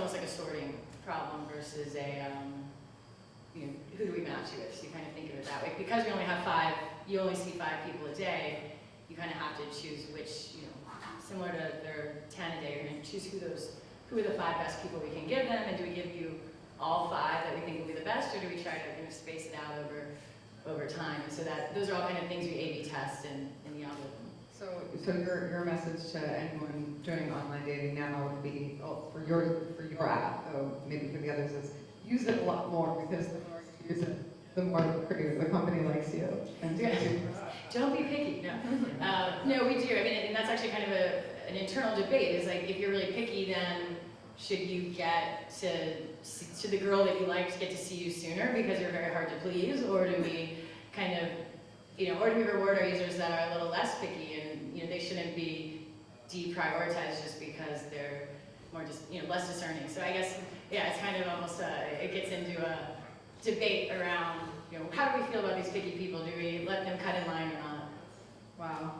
almost like a sorting problem versus a, who do we match you with? So you kind of think of it that way. Because we only have 5, you only see 5 people a day, you kind of have to choose which, similar to their 10 a day, you're going to choose who are the 5 best people we can give them, and do we give you all 5 that we think will be the best, or do we try to space it out over time? And so those are all kind of things we A/B test in the algorithm. So your message to anyone doing online dating now would be, for your app, maybe for the others, is use it a lot more, because the more you use it, the more the company likes you. And don't be picky. No, we do. I mean, and that's actually kind of an internal debate. Is like, if you're really picky, then should you get to the girl that you like to get to see you sooner because you're very hard to please, or do we kind of, or do we reward our users that are a little less picky, and they shouldn't be deprioritized just because they're more just less discerning. So I guess it's kind of almost it gets into a debate around how do we feel about these picky people? Do we let them cut in line or not?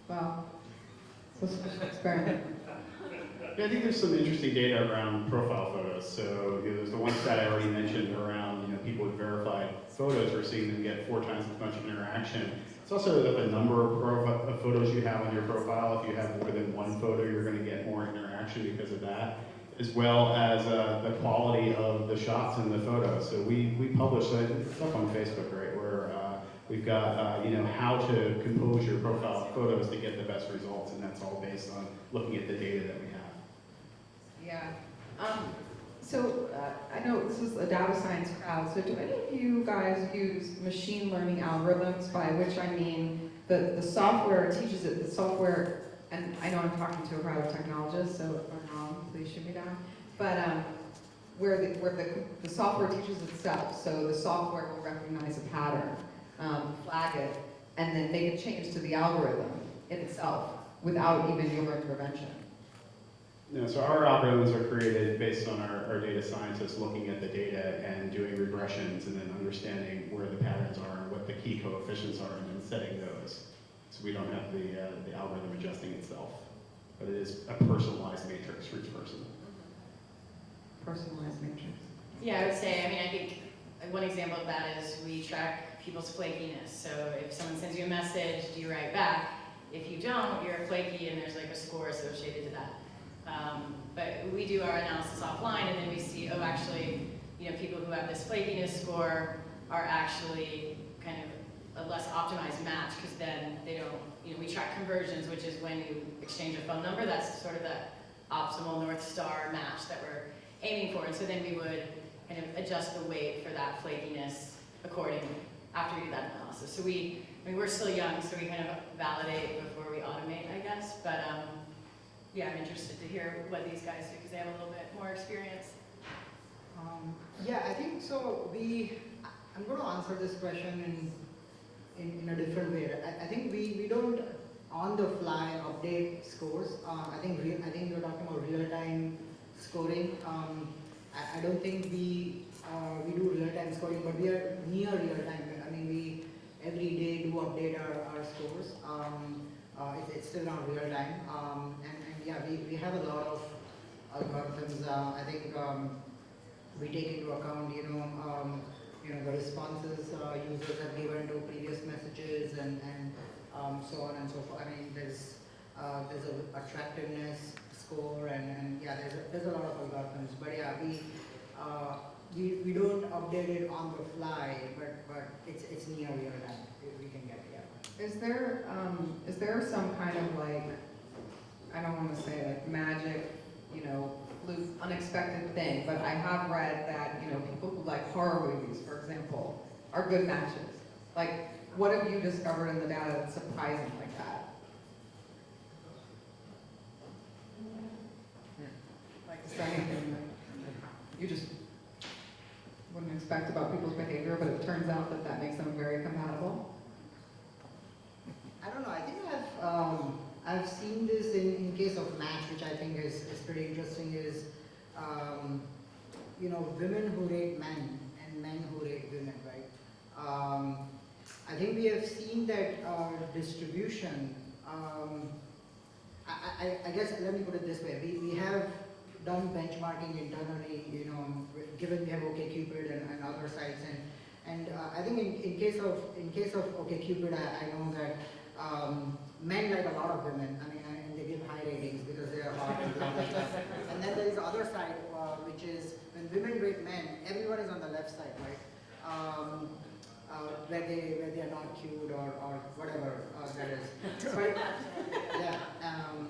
Wow. So special experiment. Yeah, I think there's some interesting data around profile photos. So there's the one stat I already mentioned around people with verified photos. We're seeing them get 4 times as much interaction. It's also the number of photos you have on your profile. If you have more than 1 photo, you're going to get more interaction because of that, as well as the quality of the shots in the photos. So we publish stuff on Facebook, right, where we've got how to compose your profile photos to get the best results, and that's all based on looking at the data that we have. Yeah. So I know this is a data science crowd, so do any of you guys use machine learning algorithms, by which I mean the software teaches it, the software, and I know I'm talking to a crowd of technologists, so if I'm wrong, please shoot me down, but where the software teaches itself, so the software will recognize a pattern, flag it, and then make a change to the algorithm itself without even your intervention. No, so our algorithms are created based on our data scientists looking at the data and doing regressions and then understanding where the patterns are and what the key coefficients are and then setting those. So we don't have the algorithm adjusting itself, but it is a personalized matrix for each person. Personalized matrix. Yeah, I would say, I think one example of that is we track people's flakiness. So if someone sends you a message, do you write back? If you don't, you're flaky, and there's like a score associated to that. But we do our analysis offline, and then we see, actually, people who have this flakiness score are actually kind of a less optimized match, because then they don't, we track conversions, which is when you exchange a phone number. That's sort of the optimal North Star match that we're aiming for. And so then we would kind of adjust the weight for that flakiness accordingly after we do that analysis. So we're still young, so we kind of validate before we automate, I guess. But yeah, I'm interested to hear what these guys do, because they have a little bit more experience. Yeah, I think so. I'm going to answer this question in a different way. I think we don't on the fly update scores. I think you're talking about real time scoring. I don't think we do real time scoring, but we are near real time. I mean, we every day do update our scores. It's still not real time. And yeah, we have a lot of algorithms. I think we take into account, the responses users have given to previous messages and so on and so forth. I mean, there's a attractiveness score and yeah, there's a lot of algorithms. But yeah, we don't update it on the fly, but it's near real time. We can get yeah. Is there some kind of like, I don't want to say like magic, fluke, unexpected thing, but I have read that, people who like horror movies, for example, are good matches. Like, what have you discovered in the data that's surprising like that? Like, is there anything that you just wouldn't expect about people's behavior, but it turns out that makes them very compatible? I don't know. I think I've seen this in case of Match, which I think is pretty interesting. Is women who rate men and men who rate women, right? I think we have seen that distribution. I guess let me put it this way: we have done benchmarking internally, given we have OkCupid and other sites, and I think in case of OkCupid, I know that men like a lot of women. I mean, and they give high ratings because they are hot and blah blah blah. And then there is the other side, which is when women rate men, everyone is on the left side, right? Where they are not cute or whatever that is. But, yeah,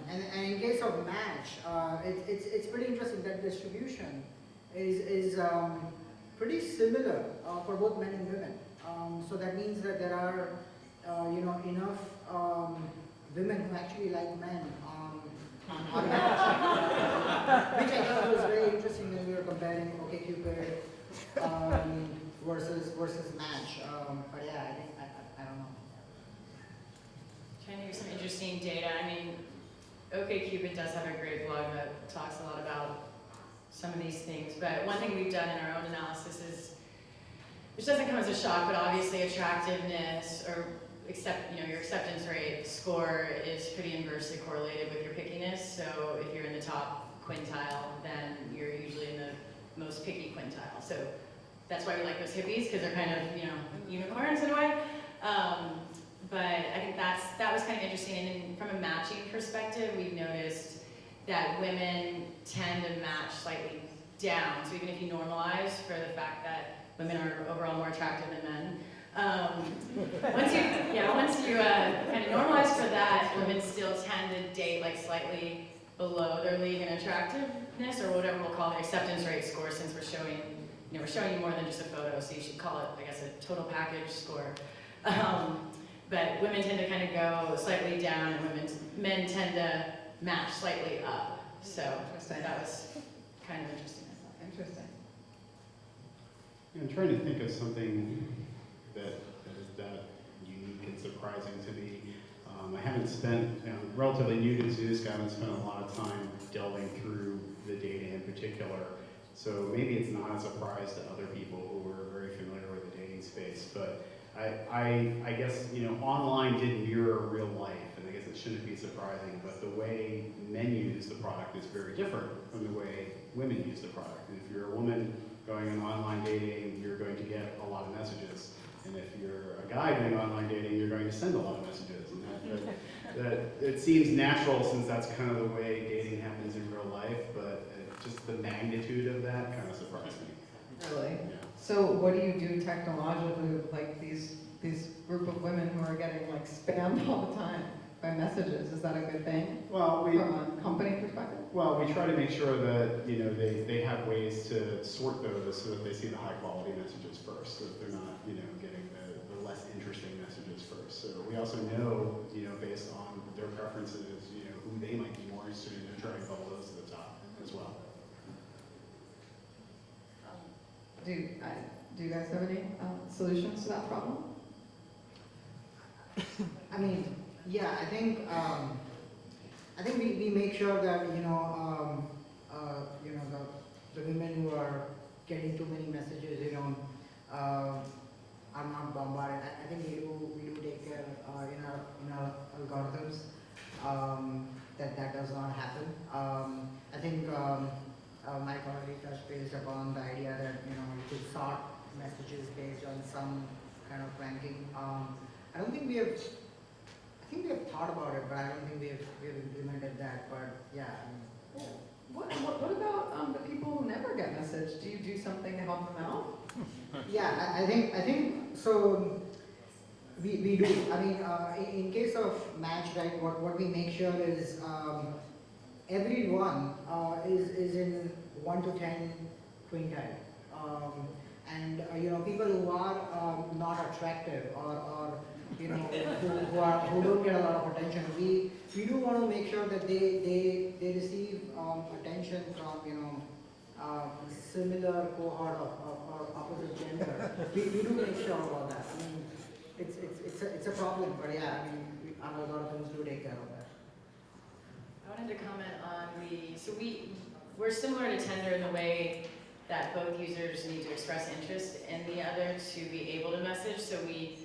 and in case of Match, it's pretty interesting that distribution is pretty similar for both men and women. So that means that there are enough women who actually like men on Match, which I thought was very interesting when we were comparing OkCupid versus Match. But yeah, I think I don't know. Trying to give some interesting data. I mean, OkCupid does have a great blog that talks a lot about some of these things. But one thing we've done in our own analysis is, which doesn't come as a shock, but obviously attractiveness or your acceptance rate score is pretty inversely correlated with your pickiness. So if you're in the top quintile, then you're usually in the most picky quintile. So that's why we like those hippies, because they're kind of, unicorns in a way. But I think that was kind of interesting. And then from a matching perspective, we've noticed that women tend to match slightly down. So even if you normalize for the fact that women are overall more attractive than men, once you kind of normalize for that, women still tend to date like slightly below their league in attractiveness, or whatever we'll call the acceptance rate score, since we're showing you more than just a photo, so you should call it, I guess, a total package score. But women tend to kind of go slightly down, and men tend to match slightly up. So that was kind of interesting. Interesting. I'm trying to think of something that is that unique and surprising to me. I haven't spent, relatively new to Zoosk, I haven't spent a lot of time delving through the data in particular. So maybe it's not a surprise to other people who are very familiar with the dating space. But I guess, online did mirror real life, and I guess it shouldn't be surprising. But the way men use the product is very different from the way women use the product. And if you're a woman going on online dating, you're going to get a lot of messages. And if you're a guy doing online dating, you're going to send a lot of messages. And that it seems natural, since that's kind of the way dating happens in real life, but just the magnitude of that kind of surprised me. Really? Yeah. So what do you do technologically with like these group of women who are getting like spammed all the time by messages? Is that a good thing? Well, from a company perspective? Well, we try to make sure that they have ways to sort those so that they see the high quality messages first, so that they're not getting the less interesting messages first. So we also know based on their preferences who they might be more interested in, and try to bubble those to the top as well. Do you guys have any solutions to that problem? I mean, yeah, I think we make sure that the women who are getting too many messages are not bombarded. I think we do take care in our algorithms that does not happen. I think Mike already touched base upon the idea that you could sort messages based on some kind of ranking. I don't think we have. I think we have thought about it, but I don't think we have implemented that. But yeah. I mean, What about the people who never get messaged? Do you do something to help them out? Yeah, I think so. We do. I mean, in case of Match, right? What we make sure is everyone is in 1 to 10 quintile, and people who are not attractive or who don't get a lot of attention. We do want to make sure that they receive attention from similar cohort of opposite gender. We do make sure about that. I mean, it's a problem, but yeah, I mean, our algorithms do take care of that. I wanted to comment on we're similar to Tinder in the way that both users need to express interest in the other to be able to message, so we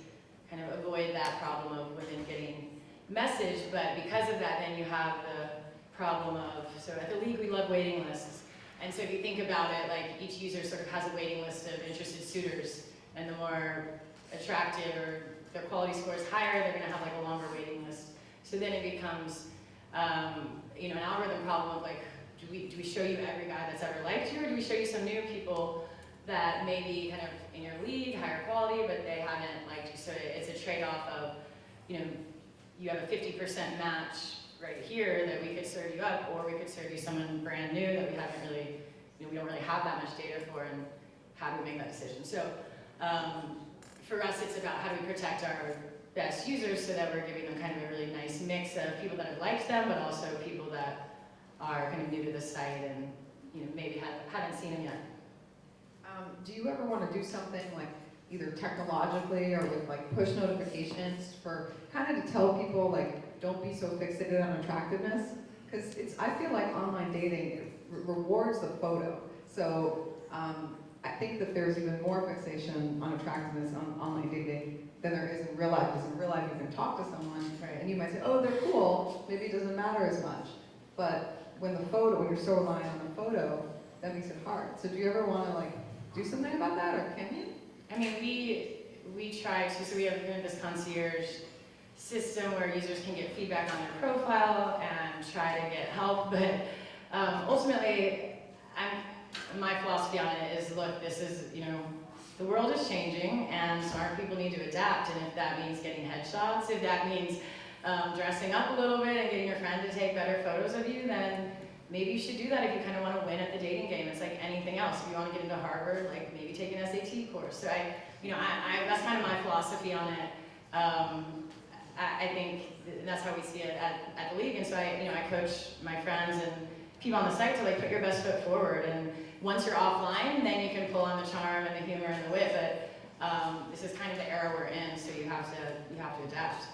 kind of avoid that problem of women getting messaged, but because of that, then you have the problem of, so at the League we love waiting lists, And so if you think about it, like each user sort of has a waiting list of interested suitors, and the more attractive or their quality score is higher, they're going to have like a longer waiting list. So then it becomes, you know, an algorithm problem of like, do we show you every guy that's ever liked you, or do we show you some new people that may be kind of in your league, higher quality, but they haven't liked you? So it's a trade-off of, you know, you have a 50% match right here that we could serve you up, or we could serve you someone brand new that we haven't really, you know, we don't really have that much data for, and how do we make that decision? So for us, it's about how do we protect our best users so that we're giving them kind of a really nice mix of people that have liked them, but also people that are kind of new to the site and, you know, maybe haven't seen them yet. Do you ever want to do something like either technologically or with like push notifications for kind of to tell people like, don't be so fixated on attractiveness? Because I feel like online dating rewards the photo. So I think that there's even more fixation on attractiveness on online dating than there is in real life. Because in real life you can talk to someone and you might say, oh, they're cool, maybe it doesn't matter as much. But when you're so reliant on the photo, that makes it hard. So do you ever want to like do something about that, or can you? I mean, we try to, so we have this concierge system where users can get feedback on their profile and try to get help, but ultimately, my philosophy on it is, look, this is, you know, the world is changing, and smart people need to adapt, and if that means getting headshots, if that means dressing up a little bit and getting your friend to take better photos of you, then maybe you should do that if you kind of want to win at the dating game. It's like anything else. If you want to get into Harvard, like maybe take an SAT course. So that's kind of my philosophy on it. I think that's how we see it at the league. And so I coach my friends and people on the site to like put your best foot forward. And once you're offline, then you can pull on the charm and the humor and the wit. But this is kind of the era we're in, so you have to adapt.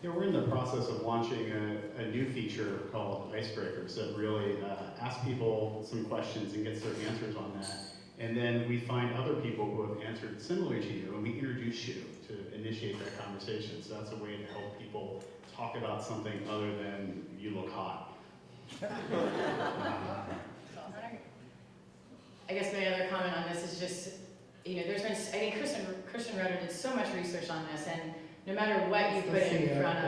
Yeah, we're in the process of launching a new feature called Icebreakers that really asks people some questions and gets their answers on that. And then we find other people who have answered similar to you, and we introduce you to initiate that conversation. So that's a way to help people talk about something other than you look hot. I guess my other comment on this is just, you know, there's been, I think Christian Rudder did so much research on this, and no matter what you put in front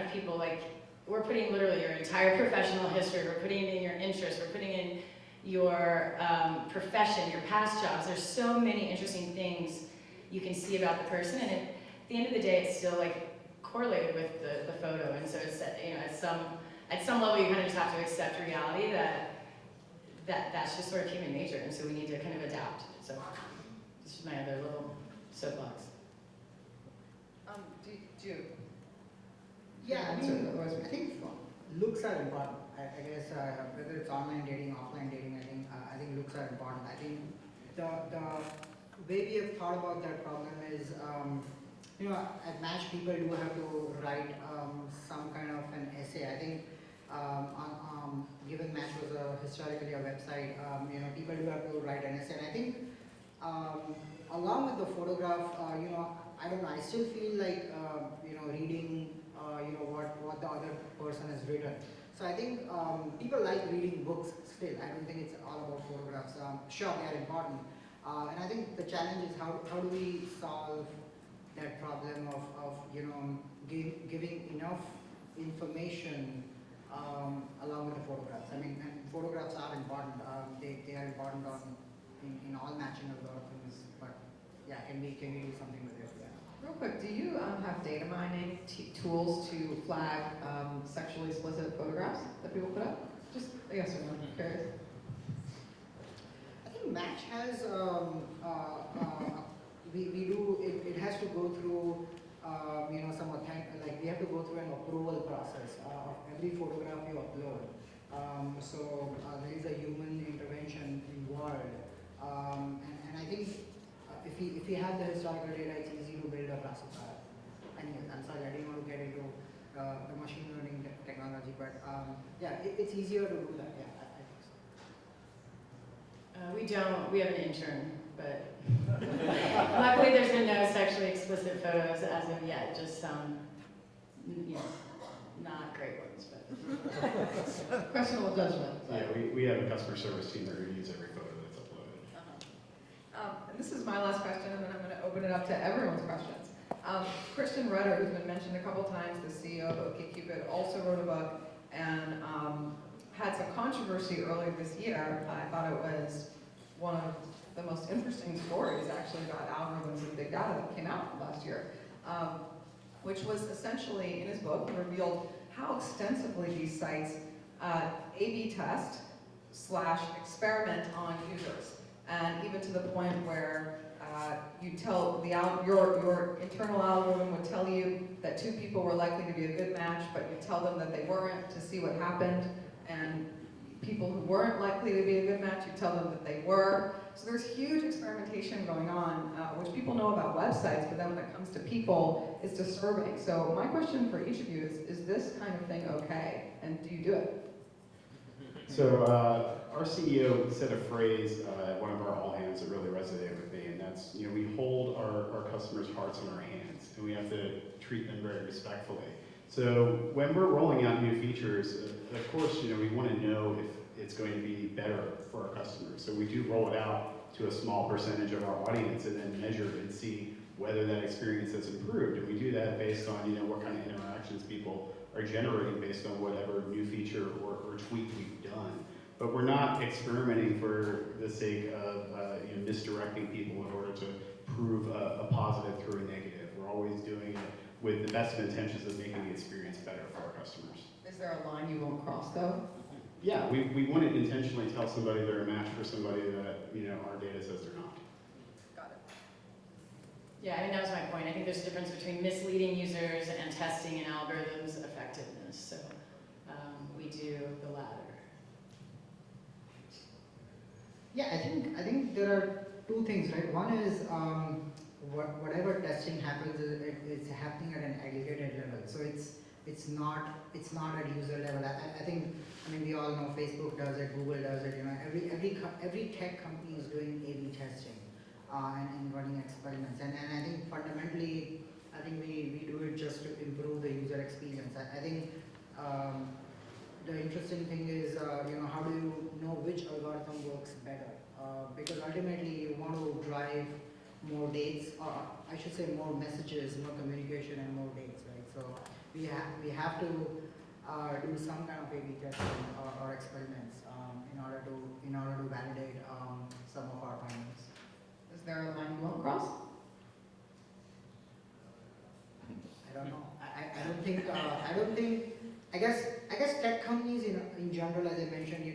of people, like we're putting literally your entire professional history, we're putting in your interests, we're putting in your profession, your past jobs. There's so many interesting things you can see about the person, and at the end of the day, it's still like correlated with the photo, and so it's, you know, at some level, you kind of just have to accept reality that's just sort of human nature, and so we need to kind of adapt. So this is my other little soapbox. Yeah, I mean, I think looks are important. I guess whether it's online dating, offline dating, I think looks are important. I think the way we have thought about that problem is, you know, at Match people do have to write some kind of an essay. I think given Match was historically a website, you know, people do have to write an essay. And I think along with the photograph, you know, I don't know, I still feel like, you know, reading, you know, what the other person has written. So I think people like reading books still. I don't think it's all about photographs. Sure, they are important. And I think the challenge is how do we solve that problem of you know, giving enough information along with the photographs. I mean, and photographs are important. They are important in all matching algorithms. But yeah, can we do something with it? Yeah. Real quick, do you have data mining tools to flag sexually explicit photographs that people put up? Just I guess I'm curious. I think Match has we do it has to go through you know, some like we have to go through an approval process of every photograph you upload. So there is a human intervention involved, and I think if we have the historical data, it's easy to build a classifier. And I'm sorry, I didn't want to get into the machine learning technology, but yeah, it's easier to do that. Yeah, I think so. We don't. We have an intern, but luckily there's been no sexually explicit photos as of yet. Just some, you know, not great ones, but. Questionable judgment. but- Yeah, we have a customer service team that reviews every photo that's uploaded. And this is my last question, and then I'm going to open it up to everyone's questions. Christian Rudder, who's been mentioned a couple times, the CEO of OkCupid, also wrote a book and had some controversy earlier this year. I thought it was one of the most interesting stories, actually, about algorithms and big data that came out last year, which was essentially, in his book, he revealed how extensively these sites A/B test / experiment on users. And even to the point where you tell your internal algorithm would tell you that two people were likely to be a good match, but you tell them that they weren't to see what happened. And people who weren't likely to be a good match, you tell them that they were. So there's huge experimentation going on, which people know about websites, but then when it comes to people, it's disturbing. So my question for each of you is this kind of thing okay? And do you do it? So our CEO said a phrase at one of our all hands that really resonated with me, and that's, we hold our customers' hearts in our hands, and we have to treat them very respectfully. So when we're rolling out new features, of course, we want to know if it's going to be better for our customers. So we do roll it out to a small percentage of our audience and then measure and see whether that experience has improved. And we do that based on, what kind of interactions people are generating based on whatever new feature or tweak we've done. But we're not experimenting for the sake of misdirecting people in order to prove a positive through a negative. We're always doing it with the best of intentions of making the experience better for our customers. Is there a line you won't cross, though? Yeah, we wouldn't intentionally tell somebody they're a match for somebody that, our data says they're not. Got it. Yeah, I think that was my point. I think there's a difference between misleading users and testing an algorithm's effectiveness. So we do the latter. Yeah, I think there are two things, right? One is whatever testing happens, it's happening at an aggregated level. So it's not at user level. I think we all know Facebook does it, Google does it. Every tech company is doing A/B testing and running experiments. And I think fundamentally, we do it just to improve the user experience. I think the interesting thing is, how do you know which algorithm works better? Because ultimately, you want to drive more dates, or I should say more messages, more communication, and more dates, right? So we have to do some kind of A/B testing or experiments in order to validate some of our findings. Is there a line you won't cross? I don't know. I don't think. I guess tech companies in general, as I mentioned,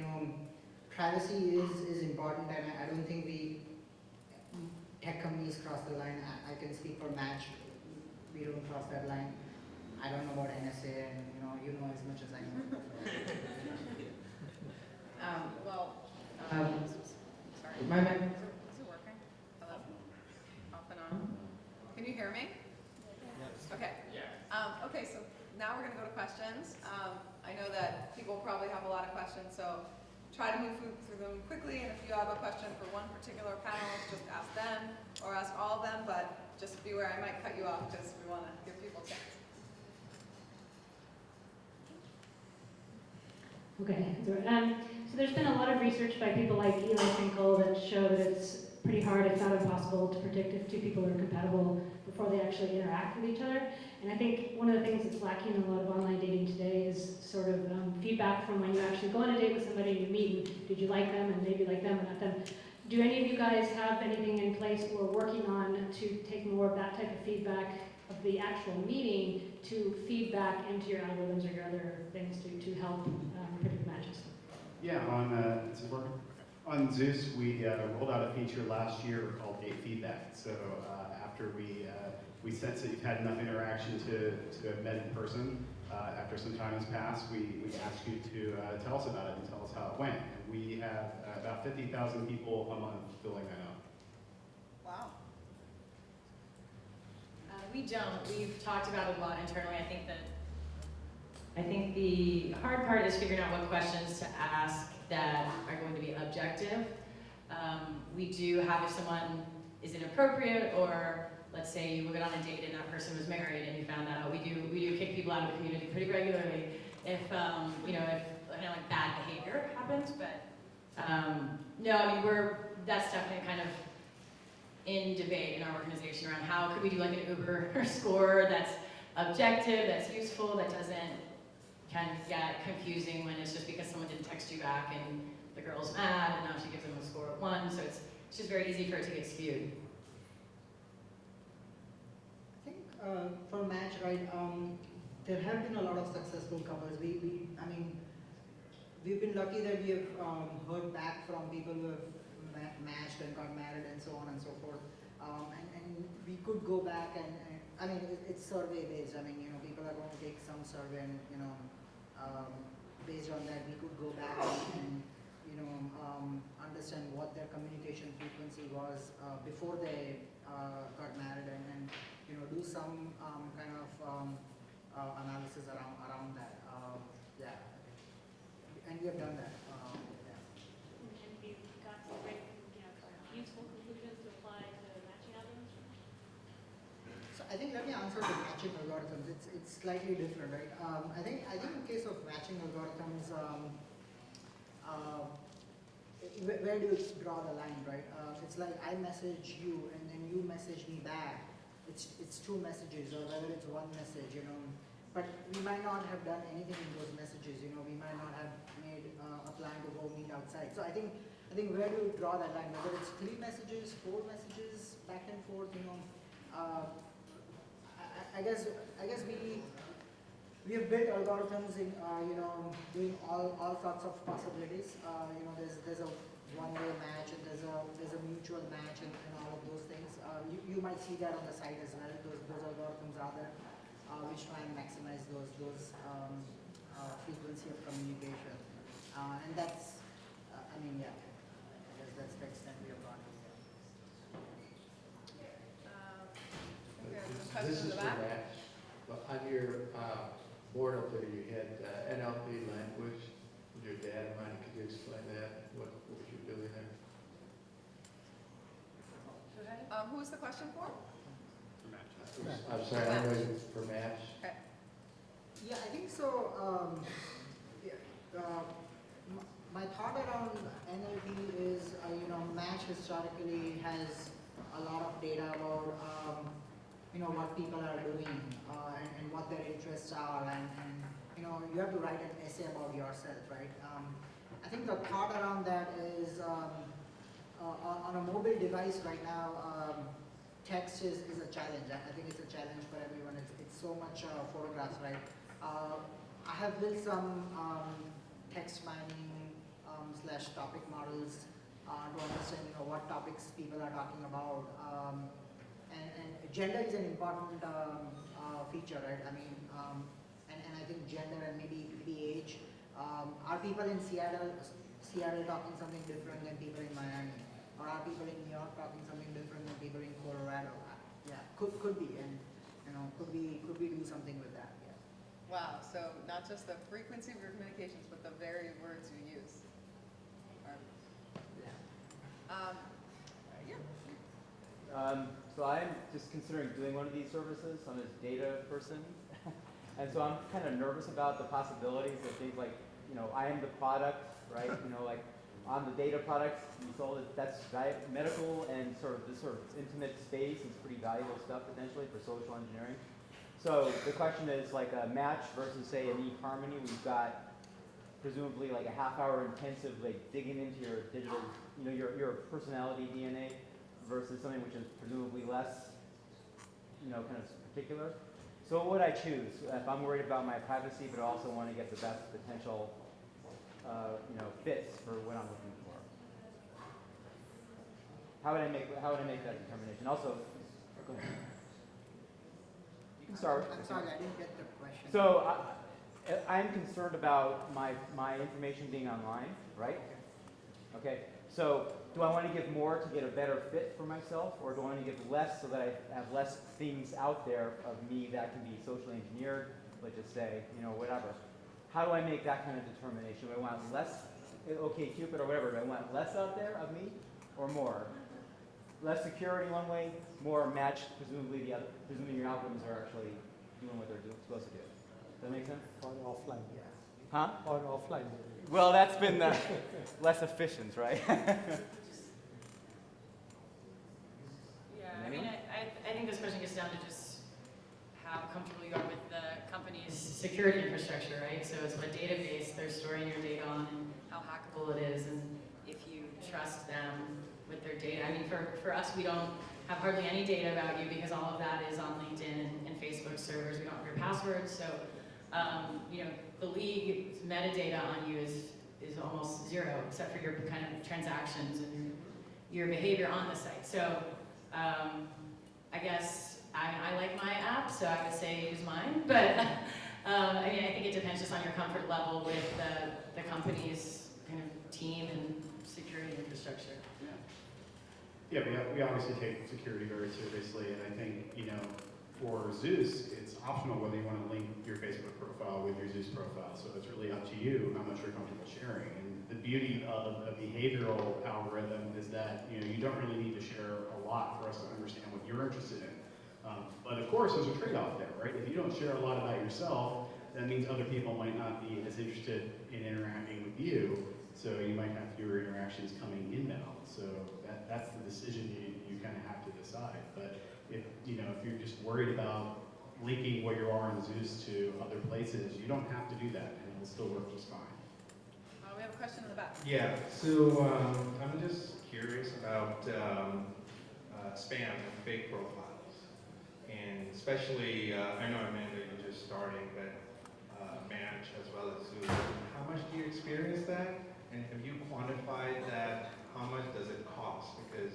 privacy is important, and I don't think tech companies cross the line. I can speak for Match. We don't cross that line. I don't know about NSA, and you know as much as I know. Sorry. My mic. Is it working? Hello? Off and on? Can you hear me? Yes. Okay. Yeah. Okay, so now we're going to go to questions. I know that people probably have a lot of questions, so try to move through them quickly, and if you have a question for one particular panelist, just ask them or ask all of them, but just beware, I might cut you off because we want to give people a chance. Okay, so there's been a lot of research by people like Eli Finkel that show that it's pretty hard, if not impossible, to predict if two people are compatible before they actually interact with each other. And I think one of the things that's lacking in a lot of online dating today is sort of feedback from when you actually go on a date with somebody and you meet, and did you like them, and maybe like them and not them. Do any of you guys have anything in place or working on to take more of that type of feedback of the actual meeting to feedback into your algorithms or your other things to help predict matches? Yeah, is it working? On Zoosk, we rolled out a feature last year called date feedback. So after we sense that you've had enough interaction to have met in person, after some time has passed, we ask you to tell us about it and tell us how it went. And we have about 50,000 people a month filling that out. Wow. We don't. We've talked about it a lot internally. I think the hard part is figuring out what questions to ask that are going to be objective. We do have, if someone is inappropriate or let's say you went on a date and that person was married and you found that out. We do kick people out of the community pretty regularly if if like bad behavior happens. But no, I mean that's definitely kind of in debate in our organization around how could we do like an Uber score that's objective, that's useful, that doesn't kind of get confusing when it's just because someone didn't text you back and the girl's mad and now she gives them a score of 1. So it's just very easy for it to get skewed. I think for Match, right, there have been a lot of successful couples. I mean, we've been lucky that we have heard back from people who have matched and got married and so on and so forth. And we could go back and I mean, it's survey based. I mean, people are going to take some survey and, based on that, we could go back and understand what their communication frequency was before they got married and do some kind of analysis around that. Yeah. And we have done that. Yeah. And you got some great, useful conclusions to apply to matching algorithms? So I think let me answer the matching algorithms. It's slightly different, right? I think in case of matching algorithms, where do you draw the line, right? It's like I message you and then you message me back. It's 2 messages, or whether it's 1 message, But we might not have done anything in those messages, We might not have made a plan to go meet outside. So I think where do you draw that line? Whether it's 3 messages, 4 messages, back and forth, I guess we have built algorithms in doing all sorts of possibilities. There's a one-way match and there's a mutual match and all of those things. You might see that on the site as well. Those algorithms are there, which try and maximize those frequency of communication. And that's, I guess that's the extent we have gone to. Questions in the back? Max. Well, on your board up there, you had NLP language with your data mining. Could you explain that? What was you doing there? Who was the question for? I'm sorry, I know it's for Max. Okay. Yeah, I think so. My thought around NLP is, Match historically has a lot of data about, what people are doing and what their interests are, and you have to write an essay about yourself, right? I think the thought around that is on a mobile device right now, text is a challenge. I think it's a challenge for everyone. It's so much photographs, right? I have built some text mining / topic models to understand what topics people are talking about. And gender is an important feature, right? I mean, and I think gender and maybe age. Are people in Seattle talking something different than people in Miami? Or are people in New York talking something different than people in Colorado? Yeah, could be, and could we do something with that? Yeah. Wow, so not just the frequency of your communications, but the very words you use. So I'm just considering doing one of these services. I'm a data person. And so I'm kind of nervous about the possibilities of things like, I am the product, right? Like on the data products, you sold it, that's medical and this sort of intimate space is pretty valuable stuff potentially for social engineering. So the question is like a match versus say an eHarmony, where you've got presumably like a half-hour intensive like digging into your digital, your personality DNA versus something which is presumably less, kind of particular. So what would I choose if I'm worried about my privacy, but also want to get the best potential, fits for what I'm looking for? How would I make that determination? Also, go ahead. You can start. I'm sorry, I didn't get the question. So I'm concerned about my information being online, right? Okay. So do I want to give more to get a better fit for myself, or do I want to give less so that I have less things out there of me that can be socially engineered, let's just say, whatever. How do I make that kind of determination? Do I want less, okay, Cupid or whatever, do I want less out there of me or more? less security one way, more matched, presumably the other, presumably your algorithms are actually doing what they're supposed to do. Does that make sense? Or offline. Huh? Or offline. Well, that's been less efficient, right? Yeah, I mean, I think this question gets down to just how comfortable you are with the company's security infrastructure, right? So it's what database they're storing your data on and how hackable it is, and if you trust them with their data. I mean, for us, we don't have hardly any data about you because all of that is on LinkedIn and Facebook servers. We don't have your passwords, so you know, the league's metadata on you is almost zero, except for your kind of transactions and your behavior on the site. So I guess I like my app, so I would say use mine. But I mean, I think it depends just on your comfort level with the company's kind of team and security infrastructure. Yeah, we obviously take security very seriously, and I think, you know, for Zoosk, it's optional whether you want to link your Facebook profile with your Zoosk profile, so it's really up to you how much you're comfortable sharing. And the beauty of a behavioral algorithm is that, you know, you don't really need to share a lot for us to understand what you're interested in. But of course, there's a trade-off there, right? If you don't share a lot about yourself, that means other people might not be as interested in interacting with you, so you might have fewer interactions coming inbound. So that's the decision you kind of have to decide. But if you're just worried about linking what you are in Zoosk to other places, you don't have to do that, and it will still work just fine. We have a question in the back. Yeah, so I'm just curious about spam and fake profiles. And especially, I know Amanda, you're just starting, but Match as well as Zoosk. How much do you experience that? And have you quantified that? How much does it cost? Because,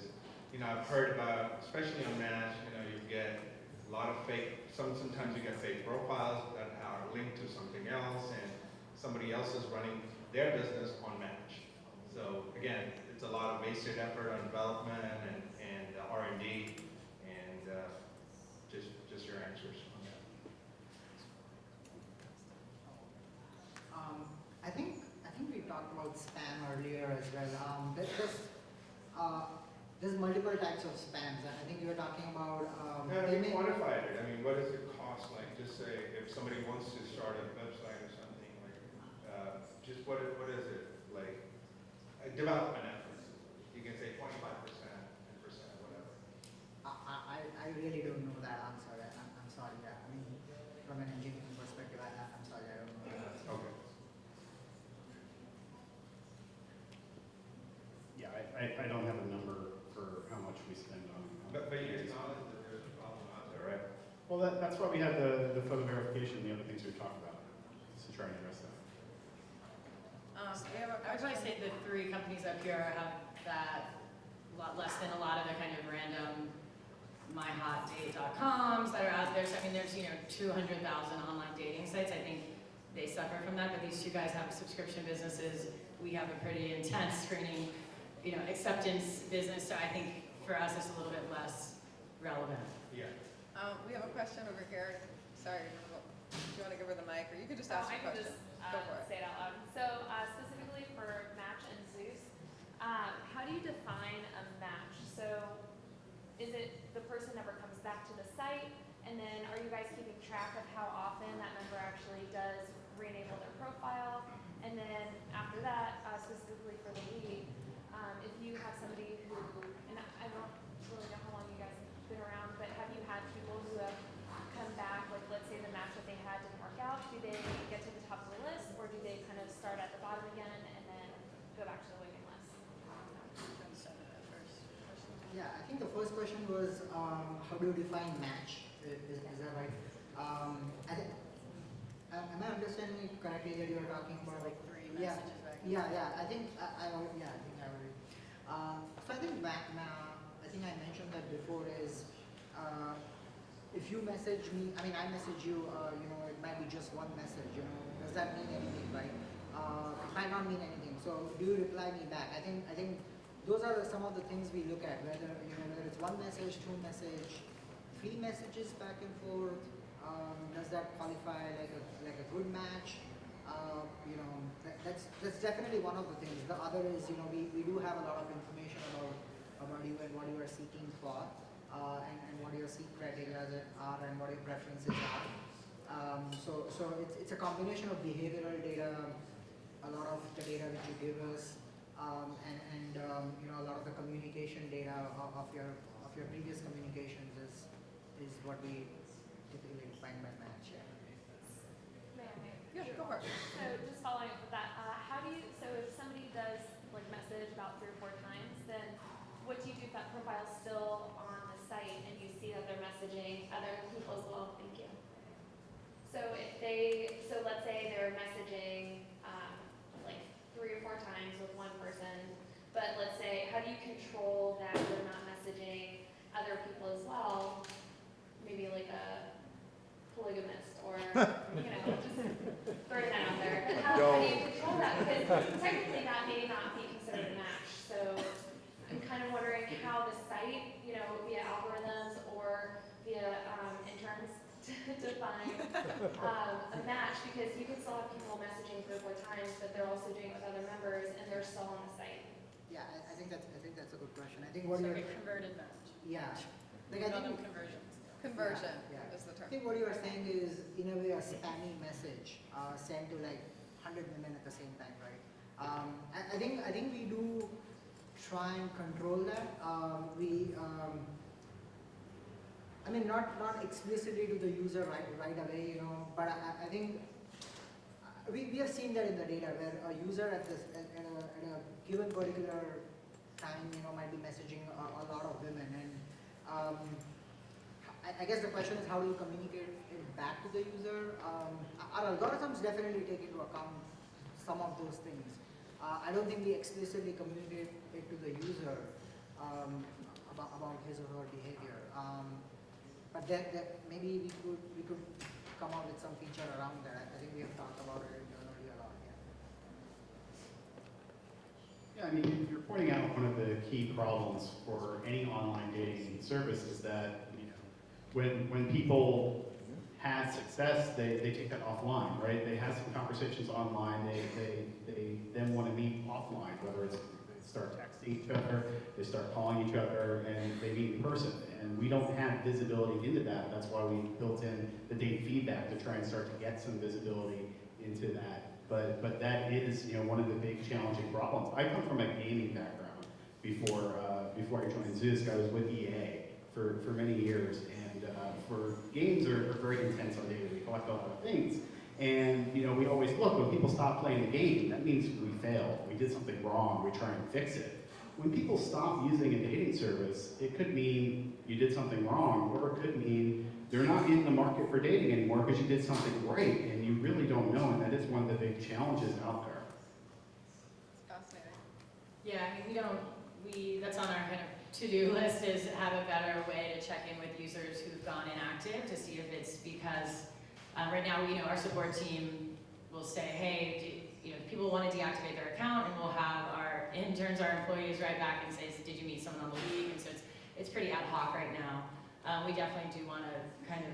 you know, I've heard about, especially on Match, you know, you get a lot of fake, sometimes you get fake profiles that are linked to something else, and somebody else is running their business on Match. So again, it's a lot of wasted effort on development and R&D, and just your answers on that. I think we talked about spam earlier as well. There's multiple types of spams. I think you were talking about. Have you quantified it? I mean, what does it cost? Like, just say if somebody wants to start a website or something, like, just what is it like? Development efforts. You can say 25%, 10%, whatever. I really don't know that answer. I'm sorry. I mean, from an engineering perspective, I'm sorry, I don't know that answer. Okay. Yeah, I don't have a number for how much we spend on. But you acknowledge that there's a problem out there, right? Well, that's why we have the photo verification and the other things we've talked about, is to try and address that. I would probably say the three companies up here have that a lot less than a lot of the kind of random myhotdate.coms that are out there. So I mean, there's 200,000 online dating sites. I think they suffer from that, but these two guys have subscription businesses. We have a pretty intense screening, acceptance business. So I think for us, it's a little bit less relevant. Yeah. We have a question over here. Sorry, do you want to give her the mic, or you could just ask I your can question? just Go for it. say it out loud. So specifically for Match and Zoosk, how do you define a match? So is it the person never comes back to the site, and then are you guys keeping track of how often that member actually does re-enable their profile? And then after that, specifically for the lead, if you have somebody who, and I don't really know how long you guys have been around, but have you had people who have come back, like let's say the match that they had didn't work out, do they get to the top of the list, or do they kind of start at the bottom again and then go back to the waiting list? Yeah, I think the first question was how do you define match? Is that right? Am I understanding it correctly that you're talking about Like three yeah, messages, right? yeah. I think I already. So I think I think I mentioned that before is if you message me, I mean I message you, it might be just one message. Does that mean anything, right? It might not mean anything. So do you reply me back? I think those are some of the things we look at. Whether it's one message, two message, 3 messages back and forth. Does that qualify like a good match? That's definitely one of the things. The other is we do have a lot of information about about you and what you are seeking for, and what your seek criteria are and what your preferences are. So it's a combination of behavioral data, a lot of the data which you give us, and you know, a lot of the communication data of your previous communications is what we typically define by match. Yeah. Yeah, go for it. So just following up with that, so if somebody does like message about 3 or 4 times, then what do you do if that profile's still on the site and you see that they're messaging other people as well? Thank you. So let's say they're messaging like 3 or 4 times with one person, but let's say, how do you control that they're not messaging other people as well? Maybe like a polygamist or, you know, just throwing that out there. But how do you control that? Because technically that may not be considered a match. So I'm kind of wondering how the site, you know, via algorithms or via interns define a match, because you can still have people messaging 3 or 4 times, but they're also doing it with other members and they're still on the site. Yeah, I think that's a good question. I think what It's you're like a converted match. yeah, We like I call them think conversions. Conversion Yeah. is the I term. think what you are saying is, in a way, a spammy message sent to like 100 women at the same time, right? I think we do try and control that. I mean, not explicitly to the user right away, you know, but I think we have seen that in the data where a user at a given particular time, you know, might be messaging a lot of women, and I guess the question is, how do you communicate it back to the user? Our algorithms definitely take into account some of those things. I don't think we explicitly communicate it to the user about his or her behavior. But that maybe we could come up with some feature around that. I think we have talked about it internally a lot. Yeah, I mean, you're pointing out one of the key problems for any online dating service is that, you know, when people have success, they take that offline, right? They have some conversations online, they then want to meet offline, whether it's they start texting each other, they start calling each other, and they meet in person. And we don't have visibility into that. That's why we built in the date feedback to try and start to get some visibility into that. But that is, you know, one of the big challenging problems. I come from a gaming background. Before I joined Zoosk, I was with EA for many years, and for games are very intense on data. We collect a lot of things, and you know, we always look, when people stop playing the game, that means we failed. We did something wrong. We try and fix it. When people stop using a dating service, it could mean you did something wrong, or it could mean they're not in the market for dating anymore because you did something great, and you really don't know, and that is one of the big challenges out there. It's fascinating. Yeah, I mean, that's on our kind of to-do list, is have a better way to check in with users who've gone inactive to see if it's because, right now, you know, our support team will say, hey, you know, people want to deactivate their account, and we'll have our interns, our employees write back and say, did you meet someone on the league? And so it's pretty ad hoc right now. We definitely do want to kind of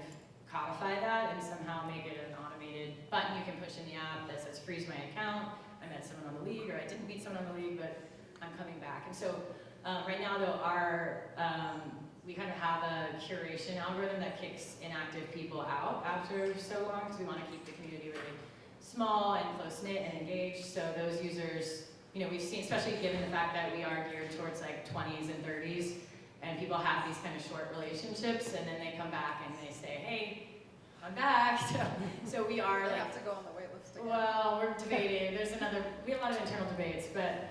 codify that and somehow make it an automated button you can push in the app that says freeze my account, I met someone on the league, or I didn't meet someone on the league, but I'm coming back. And so right now though, we kind of have a curation algorithm that kicks inactive people out after so long, because we want to keep the community really small and close-knit and engaged. So those users, you know, we've seen, especially given the fact that we are geared towards like 20s and 30s, and people have these kind of short relationships, and then they come back and they say, hey, I'm back. So we are They like, have to go on the wait list again. well, we're debating. We have a lot of internal debates, but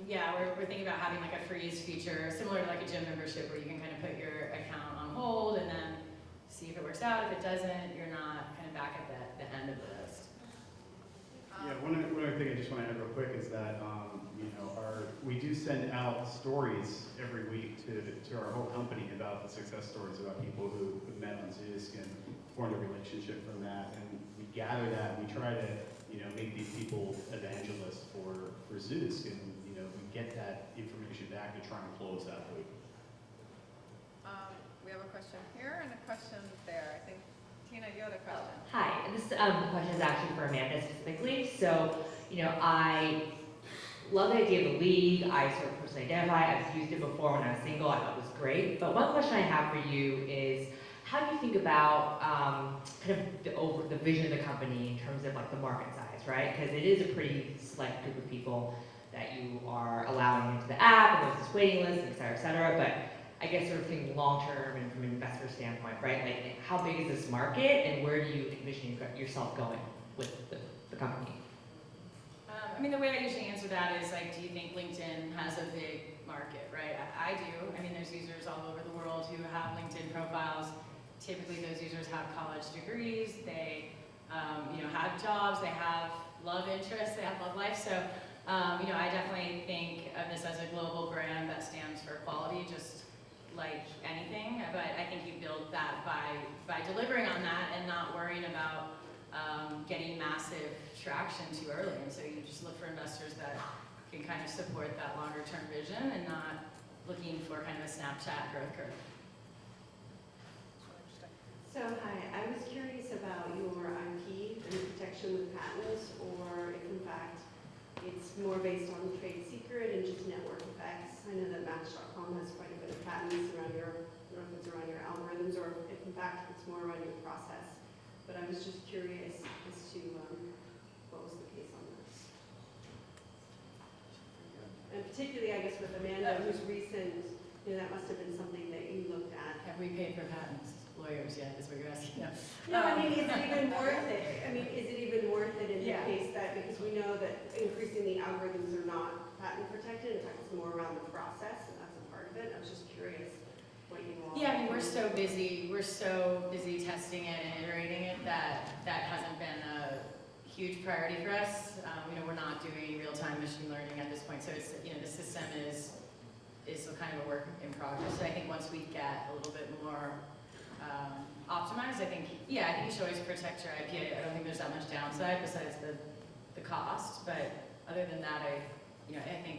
yeah, we're thinking about having like a freeze feature, similar to like a gym membership, where you can kind of put your account on hold and then see if it works out. If it doesn't, you're not kind of back at the end of the list. Yeah, one other thing I just want to add real quick is that you know, we do send out stories every week to our whole company about the success stories about people who met on Zoosk and formed a relationship from that, and we gather that, and we try to, you know, make these people evangelists for Zoosk, and you know, we get that information back to try and close that loop. We have a question here and a question there. I think Tina, you had a question. Hi, this question is actually for Amanda specifically. So, you know, I love the idea of the league. I sort of personally identify. I've used it before when I was single. I thought it was great. But one question I have for you is, how do you think about kind of the vision of the company in terms of like the market size, right? Because it is a pretty select group of people that you are allowing into the app, and there's this waiting list, et cetera. But I guess sort of thinking long term and from an investor standpoint, right? Like, how big is this market, and where do you envision yourself going with the company? I mean, the way I usually answer that is like, do you think LinkedIn has a big market, right? I do. I mean, there's users all over the world who have LinkedIn profiles. Typically, those users have college degrees. They, have jobs. They have love interests. They have love life. So, I definitely think of this as a global brand that stands for quality, just like anything. But I think you build that by delivering on that and not worrying about getting massive traction too early. And so you just look for investors that can kind of support that longer term vision and not looking for kind of a Snapchat growth curve. So hi, I was curious about your IP and protection with patents, or if in fact it's more based on trade secret and just network effects. I know that Match.com has quite a bit of patents around your, I don't know if it's around your algorithms or if in fact it's more around your process. But I was just curious as to what was the case on this. And particularly, I guess, with Amanda, who's recent, that must have been something that you looked at. Have we paid for patents? Lawyers yet, is what you're asking. No, I mean, is it even worth it? I mean, is it even worth it in the Yeah. case that, because we know that increasing the algorithms are not patent protected, in fact, it's more around the process, and that's a part of it. I was just curious what you all. Yeah, I mean, we're so busy testing it and iterating it that hasn't been a huge priority for us. We're not doing real-time machine learning at this point, so it's, the system is still kind of a work in progress. So I think once we get a little bit more optimized, I think you should always protect your IP. I don't think there's that much downside besides the cost, but other than that, I think